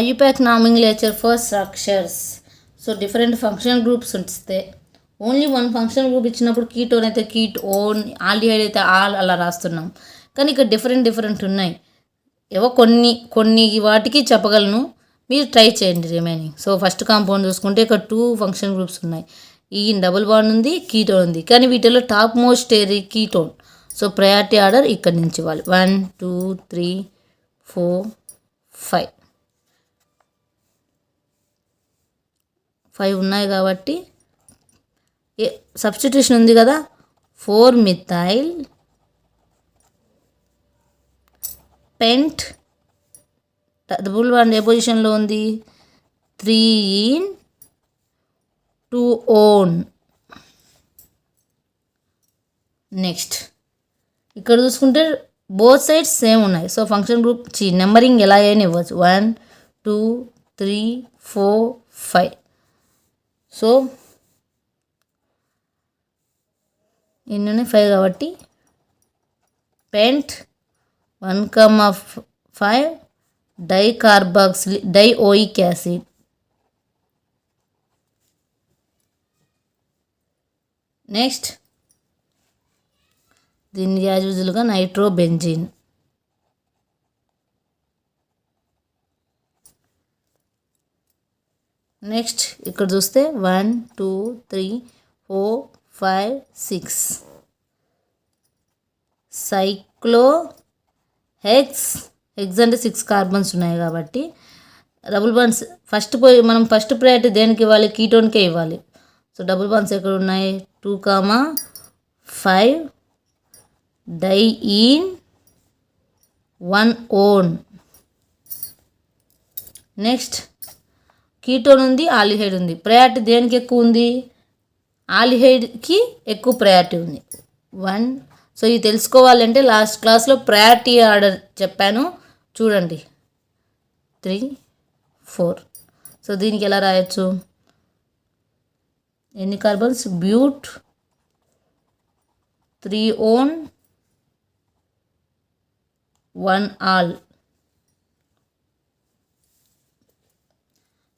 IUPAC nomenclature for structures. So different functional groups ఉంచితే only one functional group ఇచ్చినప్పుడు ketone అయితే ketone, aldehyde అయితే all అలా రాస్తున్నాం. కానీ ఇక్కడ డిఫరెంట్ ఉన్నాయి. ఏవో కొన్ని వాటికి చెప్పగలను, మీరు ట్రై చేయండి రిమైనింగ్. సో ఫస్ట్ కాంపౌండ్ చూసుకుంటే ఇక్కడ 2 ఫంక్షన్ గ్రూప్స్ ఉన్నాయి. ఈ డబుల్ బాండ్ ఉంది, కీటోన్ ఉంది. కానీ వీటిలో top most ketone. So priority order ఇక్కడ నుంచి ఇవ్వాలి. 1 2 3 4 5 ఉన్నాయి కాబట్టి సబ్స్టిట్యూషన్ ఉంది కదా, 4 మిథైల్ పెంట్ డబుల్ బాండ్ ఏ పొజిషన్లో ఉంది, 3 in 2 ఓన్. నెక్స్ట్ ఇక్కడ చూసుకుంటే బోత్ సైడ్స్ సేమ్ ఉన్నాయి. సో ఫంక్షన్ గ్రూప్ నెంబరింగ్ ఎలా అయినా ఇవ్వచ్చు, 1 2 3 4 5. సో ఎన్ని 5 కాబట్టి పెంట్ 1,5 డైఓయిక్ యాసిడ్. నెక్స్ట్ దీన్ని యాజ్ యూజువల్గా నైట్రోబెంజిన్. నెక్స్ట్ ఇక్కడ చూస్తే 1 2 3 4 5 6 సైక్లో హెక్స్ అంటే 6 కార్బన్స్ ఉన్నాయి కాబట్టి డబుల్ బాండ్స్ మనం ఫస్ట్ ప్రయారిటీ దేనికి ఇవ్వాలి, కీటోన్కే ఇవ్వాలి. సో డబుల్ బాండ్స్ ఎక్కడ ఉన్నాయి, 2,5 డైఈన్ 1 ఓన్. నెక్స్ట్ కీటోన్ ఉంది, ఆల్డిహైడ్ ఉంది. ప్రయారిటీ దేనికి ఎక్కువ ఉంది, ఆల్డిహైడ్కి ఎక్కువ ప్రయారిటీ ఉంది, 1. సో ఇది తెలుసుకోవాలంటే లాస్ట్ క్లాస్లో ప్రయారిటీ ఆర్డర్ చెప్పాను చూడండి, 3 4. సో దీనికి ఎలా రాయొచ్చు, ఎన్ని కార్బన్స్, బ్యూట్ 3 ఓన్ 1 ఆల్.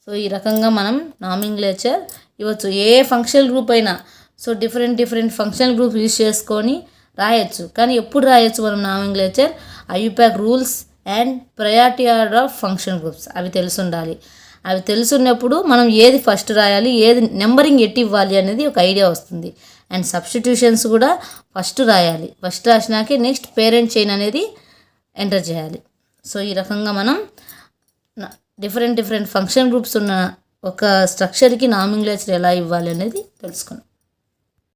సో ఈ రకంగా మనం నామింగ్లేచర్ ఇవ్వచ్చు, ఏ ఫంక్షనల్ గ్రూప్ అయినా. So different functional group use చేసుకొని రాయొచ్చు. కానీ ఎప్పుడు రాయొచ్చు మనం నామింగ్లేచర్, IUPAC rules and priority order of function groups అవి తెలుసుండాలి. అవి తెలుసున్నప్పుడు మనం ఏది ఫస్ట్ రాయాలి, ఏది నెంబరింగ్ ఎట్టి ఇవ్వాలి అనేది ఒక ఐడియా వస్తుంది. అండ్ సబ్స్టిట్యూషన్స్ కూడా ఫస్ట్ రాయాలి. ఫస్ట్ రాసినాకే నెక్స్ట్ పేరెంట్ చైన్ అనేది ఎంటర్ చేయాలి. సో ఈ రకంగా మనం డిఫరెంట్ ఫంక్షన్ గ్రూప్స్ ఉన్న ఒక స్ట్రక్చర్కి నామింగ్లేచర్ ఎలా ఇవ్వాలి అనేది తెలుసుకున్నాం.